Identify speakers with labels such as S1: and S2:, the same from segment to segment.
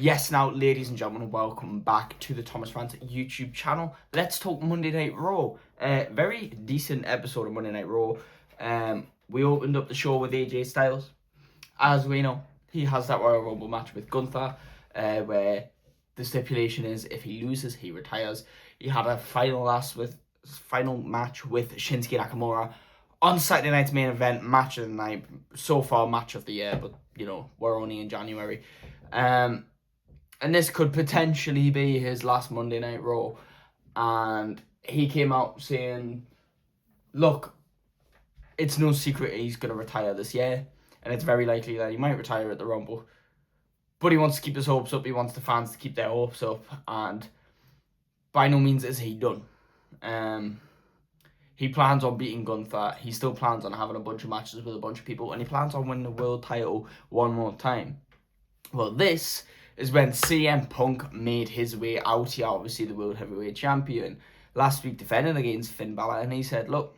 S1: Yes, now, ladies and gentlemen, welcome back to the Thomas Rant YouTube channel. Let's talk Monday Night Raw. Very decent episode of Monday Night Raw. We opened up the show with AJ Styles. As we know, he has that Royal Rumble match with Gunther, where the stipulation is if he loses, he retires. He had a final match with Shinsuke Nakamura on Saturday night's main event, match of the night. So far, match of the year, but you know, we're only in January. And this could potentially be his last Monday Night Raw. And he came out saying, look, it's no secret he's going to retire this year. And it's very likely that he might retire at the Rumble. But he wants to keep his hopes up. He wants the fans to keep their hopes up. And by no means is he done. He plans on beating Gunther. He still plans on having a bunch of matches with a bunch of people. And he plans on winning the world title one more time. Well, this is when CM Punk made his way out here, obviously the World Heavyweight Champion, last week defending against Finn Balor, and he said, look,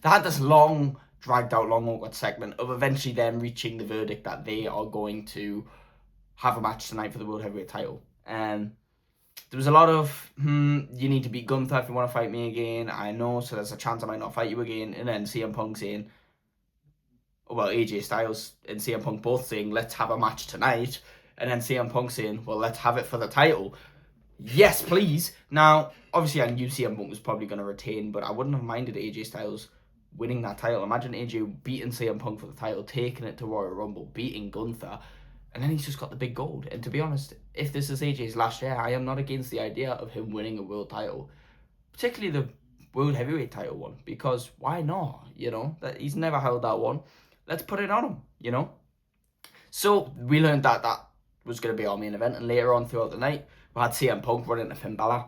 S1: they had this long, dragged out, long awkward segment of eventually them reaching the verdict that they are going to have a match tonight for the World Heavyweight title. And there was a lot of, you need to beat Gunther if you want to fight me again, I know, so there's a chance I might not fight you again, and then CM Punk saying, well, AJ Styles and CM Punk both saying, let's have a match tonight. And then CM Punk saying, well, let's have it for the title. Yes, please. Now, obviously, I knew CM Punk was probably going to retain, but I wouldn't have minded AJ Styles winning that title. Imagine AJ beating CM Punk for the title, taking it to Royal Rumble, beating Gunther, and then he's just got the big gold. And to be honest, if this is AJ's last year, I am not against the idea of him winning a world title, particularly the World Heavyweight title one, because why not? You know, that he's never held that one. Let's put it on him, you know? So we learned that was going to be our main event, and later on throughout the night, we had CM Punk run into Finn Balor.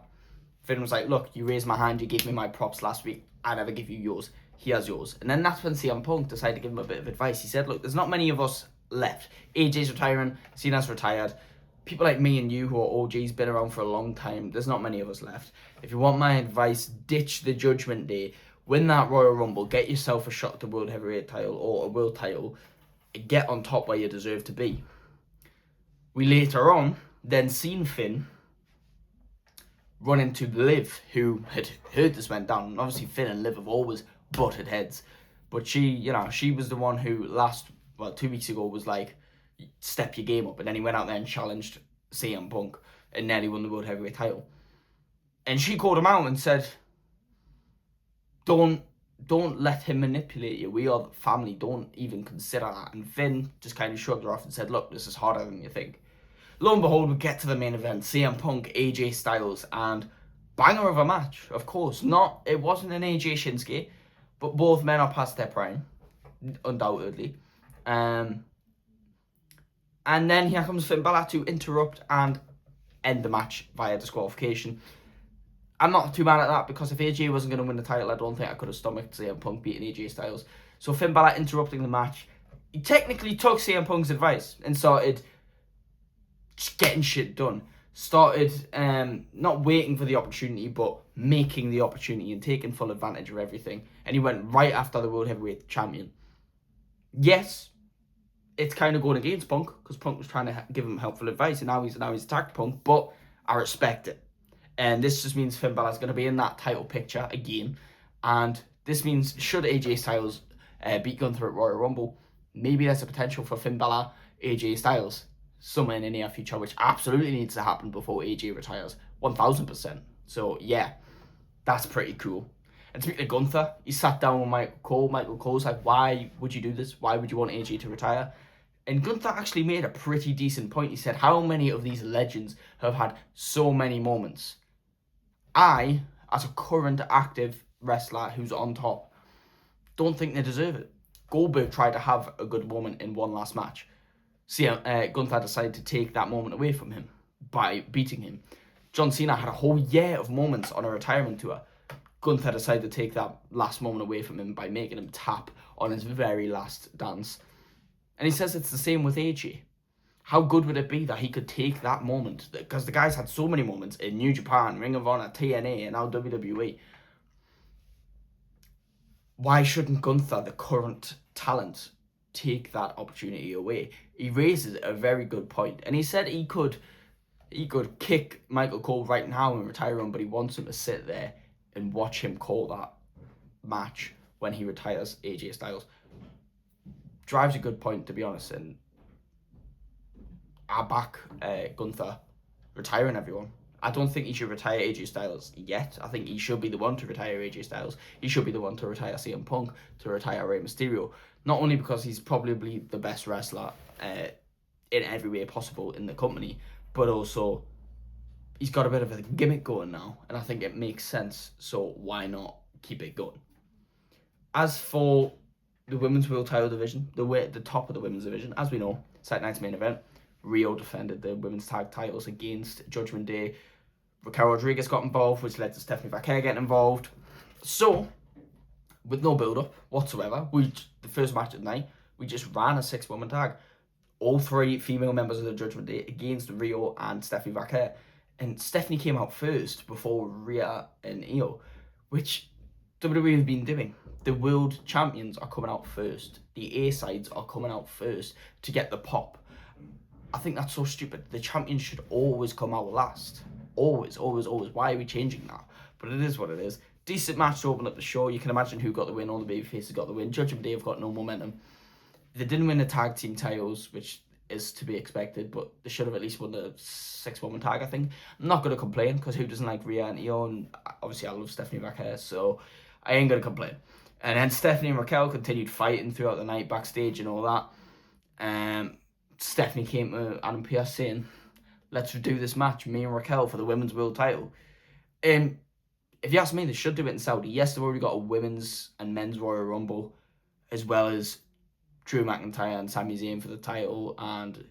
S1: Finn was like, look, you raised my hand, you gave me my props last week, I never give you yours, he has yours. And then that's when CM Punk decided to give him a bit of advice. He said, look, there's not many of us left. AJ's retiring, Cena's retired, people like me and you who are OGs, been around for a long time, there's not many of us left. If you want my advice, ditch the Judgment Day, win that Royal Rumble, get yourself a shot at the World Heavyweight title or a world title, and get on top where you deserve to be. We later on then seen Finn run into Liv, who had heard this went down. And obviously Finn and Liv have always butted heads. But she was the one who 2 weeks ago was like, step your game up. And then he went out there and challenged CM Punk and nearly won the World Heavyweight title. And she called him out and said, don't let him manipulate you. We are family. Don't even consider that. And Finn just kind of shrugged her off and said, look, this is harder than you think. Lo and behold, we get to the main event. CM Punk, AJ Styles, and banger of a match, of course. It wasn't an AJ Shinsuke, but both men are past their prime, undoubtedly. And then here comes Finn Balor to interrupt and end the match via disqualification. I'm not too mad at that, because if AJ wasn't going to win the title, I don't think I could have stomached CM Punk beating AJ Styles. So Finn Balor interrupting the match. He technically took CM Punk's advice and started just getting shit done. Started not waiting for the opportunity, but making the opportunity and taking full advantage of everything. And he went right after the World Heavyweight Champion. Yes, it's kind of going against Punk, because Punk was trying to give him helpful advice, and now he's attacked Punk, but I respect it. And this just means Finn Balor's going to be in that title picture again. And this means, should AJ Styles beat Gunther at Royal Rumble, maybe there's a potential for Finn Balor, AJ Styles somewhere in the near future, which absolutely needs to happen before AJ retires. 1000%. So, yeah, that's pretty cool. And speaking of Gunther, he sat down with Michael Cole. Michael Cole's like, why would you do this? Why would you want AJ to retire? And Gunther actually made a pretty decent point. He said, how many of these legends have had so many moments? I, as a current active wrestler who's on top, don't think they deserve it. Goldberg tried to have a good moment in one last match. Gunther decided to take that moment away from him by beating him. John Cena had a whole year of moments on a retirement tour. Gunther decided to take that last moment away from him by making him tap on his very last dance. And he says it's the same with AJ. How good would it be that he could take that moment? Because the guy's had so many moments in New Japan, Ring of Honor, TNA, and now WWE. Why shouldn't Gunther, the current talent, take that opportunity away? He raises a very good point. And he said he could He could kick Michael Cole right now and retire him, but he wants him to sit there and watch him call that match when he retires AJ Styles. Drives a good point, to be honest, and I back Gunther retiring everyone. I don't think he should retire AJ Styles yet. I think he should be the one to retire AJ Styles. He should be the one to retire CM Punk, to retire Rey Mysterio. Not only because he's probably the best wrestler in every way possible in the company, but also he's got a bit of a gimmick going now, and I think it makes sense, so why not keep it going? As for the women's world title division, the top of the women's division, as we know, Saturday night's main event, Rio defended the women's tag titles against Judgment Day. Raquel Rodriguez got involved, which led to Stephanie Vaquer getting involved. So, with no build-up whatsoever, the first match of the night, we just ran a 6-woman tag. All 3 female members of the Judgment Day against Rio and Stephanie Vaquer. And Stephanie came out first before Rhea and Io, which WWE have been doing. The world champions are coming out first. The A-sides are coming out first to get the pop. I think that's so stupid. The champions should always come out last. Always, always, always. Why are we changing that? But it is what it is. Decent match to open up the show. You can imagine who got the win. All the babyfaces got the win. Judgment Day have got no momentum. They didn't win the tag team titles, which is to be expected, but they should have at least won the 6-woman tag, I think. I'm not going to complain, because who doesn't like Rhea and Io? And obviously I love Stephanie Vaquer, so I ain't going to complain. And then Stephanie and Raquel continued fighting throughout the night backstage and all that. Stephanie came to Adam Pearce saying, let's redo this match, me and Raquel, for the women's world title. If you ask me, they should do it in Saudi. Yes, they've already got a women's and men's Royal Rumble, as well as Drew McIntyre and Sami Zayn for the title, and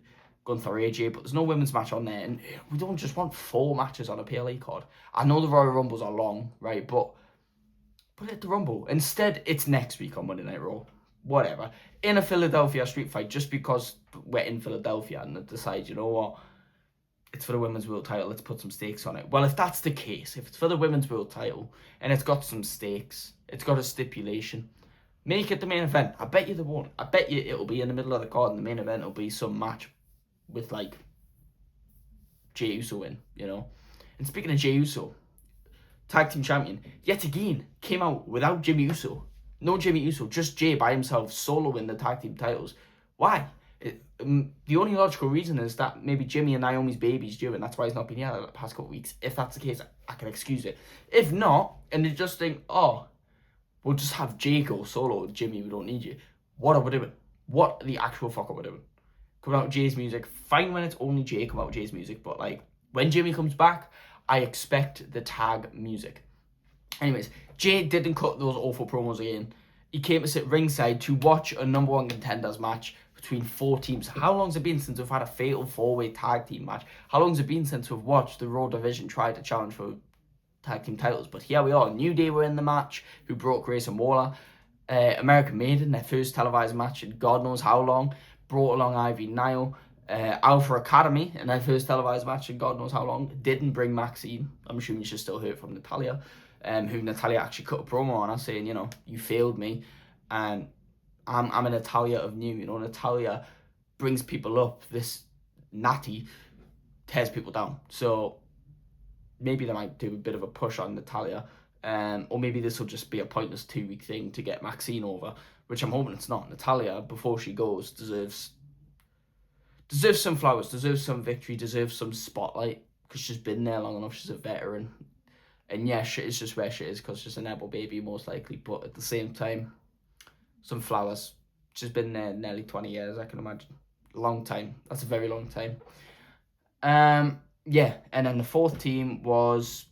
S1: Gunther AJ, but there's no women's match on there, and we don't just want 4 matches on a PLE card. I know the Royal Rumbles are long, right, but put it at the Rumble. Instead, it's next week on Monday Night Raw. Whatever. In a Philadelphia street fight, just because we're in Philadelphia and they decide, you know what, it's for the women's world title, let's put some stakes on it. Well, if that's the case, if it's for the women's world title, and it's got some stakes, it's got a stipulation, make it the main event. I bet you they won't. I bet you it'll be in the middle of the card, and the main event will be some match with, like, Jey Uso in, you know. And speaking of Jey Uso, tag team champion, yet again, came out without Jimmy Uso. No Jimmy Uso, just Jey by himself, soloing the tag team titles. Why? The only logical reason is that maybe Jimmy and Naomi's baby's due, and that's why he's not been here the past couple of weeks. If that's the case, I can excuse it. If not, and they just think, oh, we'll just have Jey go solo with Jimmy, we don't need you. What are we doing? What the actual fuck are we doing? Coming out with Jey's music. Fine when it's only Jey come out with Jey's music, but like when Jimmy comes back, I expect the tag music. Anyways, Jey didn't cut those awful promos again. He came to sit ringside to watch a number 1 contenders match between 4 teams. How long's it been since we've had a fatal 4-way tag team match? How long's it been since we've watched the Raw division try to challenge for tag team titles? But here we are. New Day were in the match, who brought Grayson Waller. American Maiden, their first televised match in God knows how long, brought along Ivy Nile. Alpha Academy, in their first televised match in God knows how long, didn't bring Maxine. I'm assuming you should still hear it from Natalia, who Natalia actually cut a promo on her saying, you know, you failed me, and I'm a Natalia of new. You know, Natalia brings people up. This Natty tears people down. So maybe they might do a bit of a push on Natalia, or maybe this will just be a pointless 2-week thing to get Maxine over, which I'm hoping it's not. Natalia, before she goes, deserves some flowers, deserves some victory, deserves some spotlight, because she's been there long enough. She's a veteran, and yeah, shit is just where she is because she's a Nebo baby most likely, but at the same time, some flowers. She's been there nearly 20 years, I can imagine. Long time. That's a very long time. Yeah, and then the 4th team was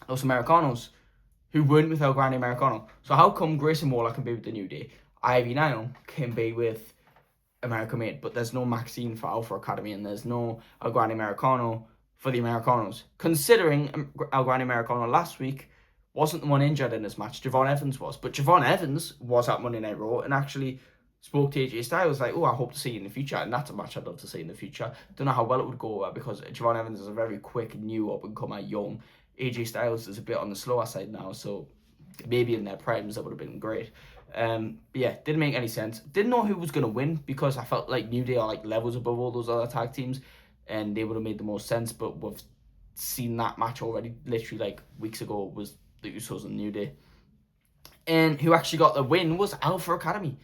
S1: Los Americanos, who weren't with El Grande Americano. So how come Grayson Waller can be with the New Day? Ivy Nile can be with American Made, but there's no Maxine for Alpha Academy, and there's no El Grande Americano for the Americanos. Considering El Grande Americano last week wasn't the one injured in this match, Javon Evans was. But Javon Evans was at Monday Night Raw and actually spoke to AJ Styles like, oh, I hope to see you in the future. And that's a match I'd love to see in the future. Don't know how well it would go over because Javon Evans is a very quick, new up-and-comer, young. AJ Styles is a bit on the slower side now, so maybe in their primes that would have been great. But yeah, didn't make any sense. Didn't know who was going to win because I felt like New Day are like levels above all those other tag teams. and they would have made the most sense. But we've seen that match already, literally like weeks ago, was the Usos and New Day. And who actually got the win was Alpha Academy.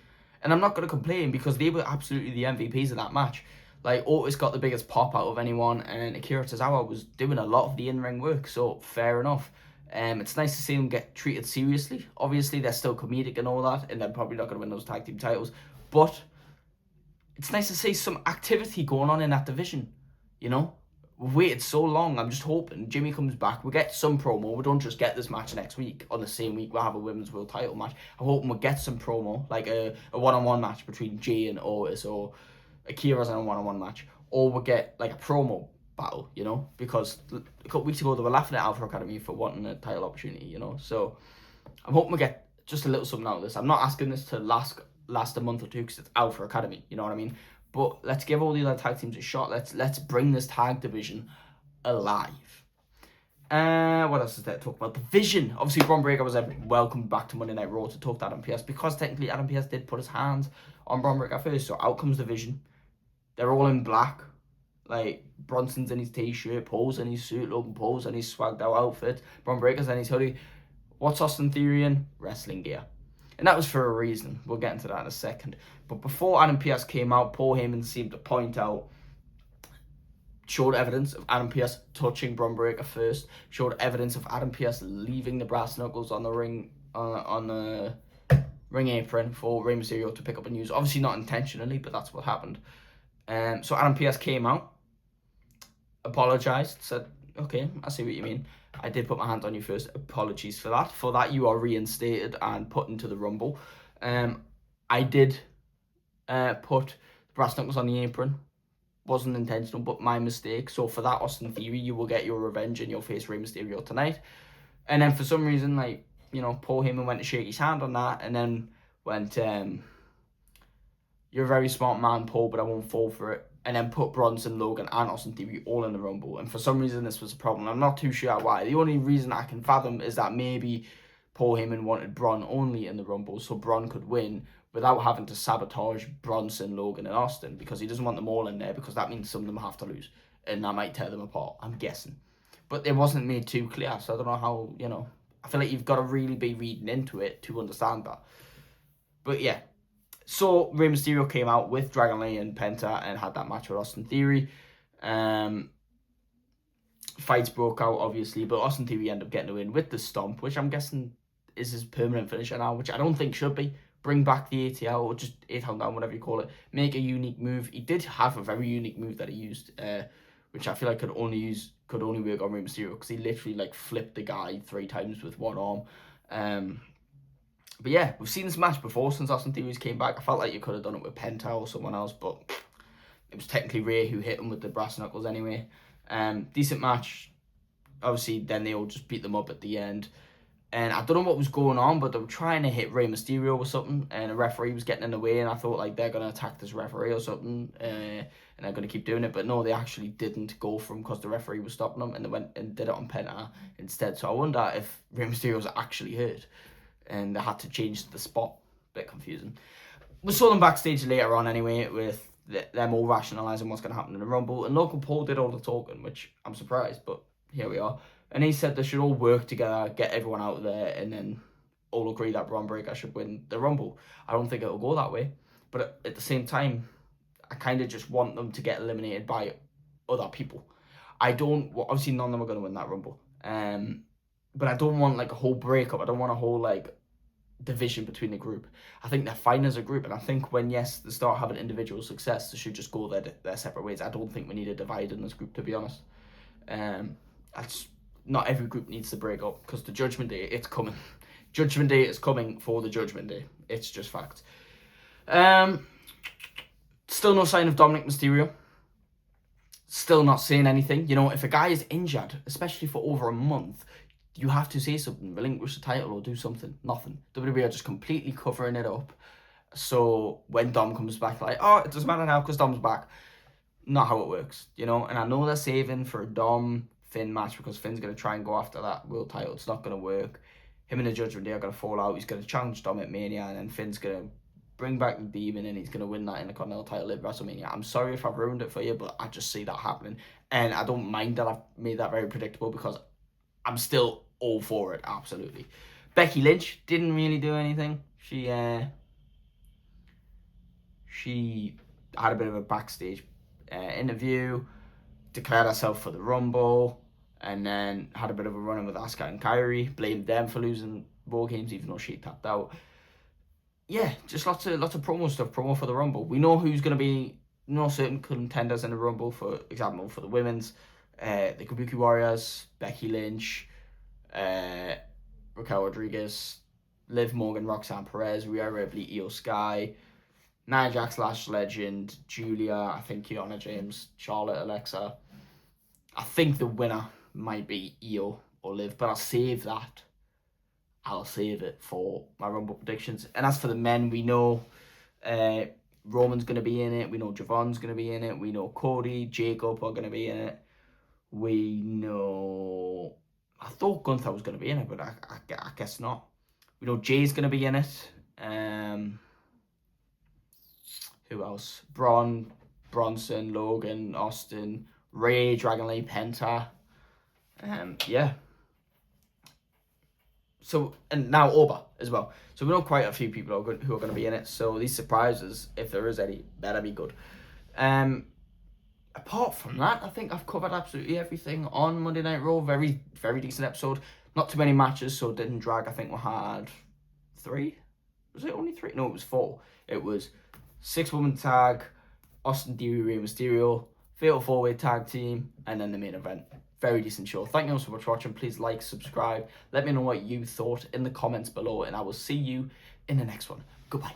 S1: And I'm not going to complain because they were absolutely the MVPs of that match. Like, Otis got the biggest pop out of anyone, and Akira Tozawa was doing a lot of the in-ring work, so fair enough. It's nice to see them get treated seriously. Obviously, they're still comedic and all that, and they're probably not going to win those tag team titles. But it's nice to see some activity going on in that division, you know? We've waited so long. I'm just hoping Jimmy comes back. We get some promo. We don't just get this match next week. On the same week, we'll have a Women's World Title match. I'm hoping we'll get some promo, like a one-on-one match between Jay and Otis, or Akira's in a one-on-one match. Or we'll get like a promo battle, you know? Because a couple weeks ago, they were laughing at Alpha Academy for wanting a title opportunity, you know? So I'm hoping we get just a little something out of this. I'm not asking this to last a month or two because it's Alpha Academy, you know what I mean? But let's give all the other tag teams a shot. Let's bring this tag division alive. What else is there to talk about? The Vision. Obviously, Bron Breakker was welcome back to Monday Night Raw to talk to Adam Pearce, because technically Adam Pearce did put his hands on Bron Breakker first. So out comes the Vision. They're all in black. Like, Bronson's in his t-shirt, Paul's in his suit, Logan Paul's in his swagged out outfit, Bron Breakker's in his hoodie. What's Austin Theory in? Wrestling gear. And that was for a reason. We'll get into that in a second. But before Adam Pearce came out, Paul Heyman seemed to point out, showed evidence of Adam Pearce touching Bron Breakker first, showed evidence of Adam Pearce leaving the brass knuckles on the ring, on the ring apron for Rey Mysterio to pick up a news. Obviously not intentionally, but that's what happened. So Adam Pearce came out, apologized, said, okay, I see what you mean. I did put my hands on you first. Apologies for that. For that, you are reinstated and put into the Rumble. I did put brass knuckles on the apron. Wasn't intentional, but my mistake. So for that, Austin Theory, you will get your revenge and you'll face Rey Mysterio tonight. And then for some reason, like, you know, Paul Heyman went to shake his hand on that, and then went, you're a very smart man, Paul, but I won't fall for it. And then put Bronson, Logan, and Austin Theory all in the Rumble. And for some reason, this was a problem. I'm not too sure why. The only reason I can fathom is that maybe Paul Heyman wanted Braun only in the Rumble, so Braun could win without having to sabotage Bronson, Logan, and Austin, because he doesn't want them all in there, because that means some of them have to lose. And that might tear them apart, I'm guessing. But it wasn't made too clear, so I don't know how, you know. I feel like you've got to really be reading into it to understand that. But yeah. So Rey Mysterio came out with Dragon Lee and Penta and had that match with Austin Theory. Fights broke out, obviously, but Austin Theory ended up getting the win with the stomp, which I'm guessing is his permanent finisher now, which I don't think should be. Bring back the ATL, or just 8 down, whatever you call it. Make a unique move. He did have a very unique move that he used, which I feel like could only work on Rey Mysterio, because he literally like flipped the guy 3 times with one arm. But yeah, we've seen this match before since Austin Theory came back. I felt like you could have done it with Penta or someone else, but it was technically Rey who hit him with the brass knuckles anyway. Decent match. Obviously, then they all just beat them up at the end. And I don't know what was going on, but they were trying to hit Rey Mysterio or something, and a referee was getting in the way, and I thought, like, they're going to attack this referee or something, and they're going to keep doing it. But no, they actually didn't go for him because the referee was stopping them, and they went and did it on Penta instead. So I wonder if Rey Mysterio was actually hurt, and they had to change the spot. Bit confusing. We saw them backstage later on anyway, with them all rationalising what's going to happen in the Rumble, and Logan Paul did all the talking, which I'm surprised, but here we are. And he said they should all work together, get everyone out there, and then all agree that Bron Breakker should win the Rumble. I don't think it'll go that way, but at the same time, I kind of just want them to get eliminated by other people. Obviously none of them are going to win that Rumble, but I don't want like a whole breakup. I don't want a whole like division between the group. I think they're fine as a group, and I think when they start having individual success, they should just go their separate ways. I don't think we need a divide in this group, to be honest. Not every group needs to break up, because the Judgment Day, it's coming. Judgment Day is coming for the Judgment Day. It's just fact. Still no sign of Dominic Mysterio. Still not saying anything. You know, if a guy is injured, especially for over a month, you have to say something, relinquish the title or do something. Nothing. WWE are just completely covering it up. So when Dom comes back, like, oh, it doesn't matter now because Dom's back. Not how it works, you know. And I know they're saving for a Dom-Finn match because Finn's going to try and go after that world title. It's not going to work. Him and the Judgment Day are going to fall out. He's going to challenge Dom at Mania, and then Finn's going to bring back the Demon, and he's going to win that Intercontinental title at WrestleMania. I'm sorry if I've ruined it for you, but I just see that happening. And I don't mind that I've made that very predictable, because I'm still all for it, absolutely. Becky Lynch didn't really do anything. She had a bit of a backstage interview, declared herself for the Rumble, and then had a bit of a run-in with Asuka and Kyrie, blamed them for losing War Games, even though she tapped out. Yeah, just lots of promo stuff, promo for the Rumble. We know who's going to be, certain contenders in the Rumble, for example, for the women's, the Kabuki Warriors, Becky Lynch, Raquel Rodriguez, Liv Morgan, Roxanne Perez, Rhea Ripley, Io Sky, Nia Jax, Lash Legend, Julia, I think Kiana James, Charlotte, Alexa. I think the winner might be Io or Liv, but I'll save it for my Rumble predictions. And as for the men, we know Roman's going to be in it. We know Javon's going to be in it. We know Cody, Jacob are going to be in it. We know... I thought Gunther was going to be in it, but I guess not. We know Jay's going to be in it. Who else? Bronson, Logan, Austin, Ray, Dragon Lee, Penta. Yeah. So, and now Oba as well. So we know quite a few people who are going to be in it. So these surprises, if there is any, better be good. Apart from that, I think I've covered absolutely everything on Monday Night Raw. Very, very decent episode. Not too many matches, so it didn't drag. I think we had 3. Was it only 3? No, it was 4. It was 6-woman tag, Austin Theory, Rey Mysterio, Fatal 4-way tag team, and then the main event. Very decent show. Thank you so much for watching. Please like, subscribe. Let me know what you thought in the comments below, and I will see you in the next one. Goodbye.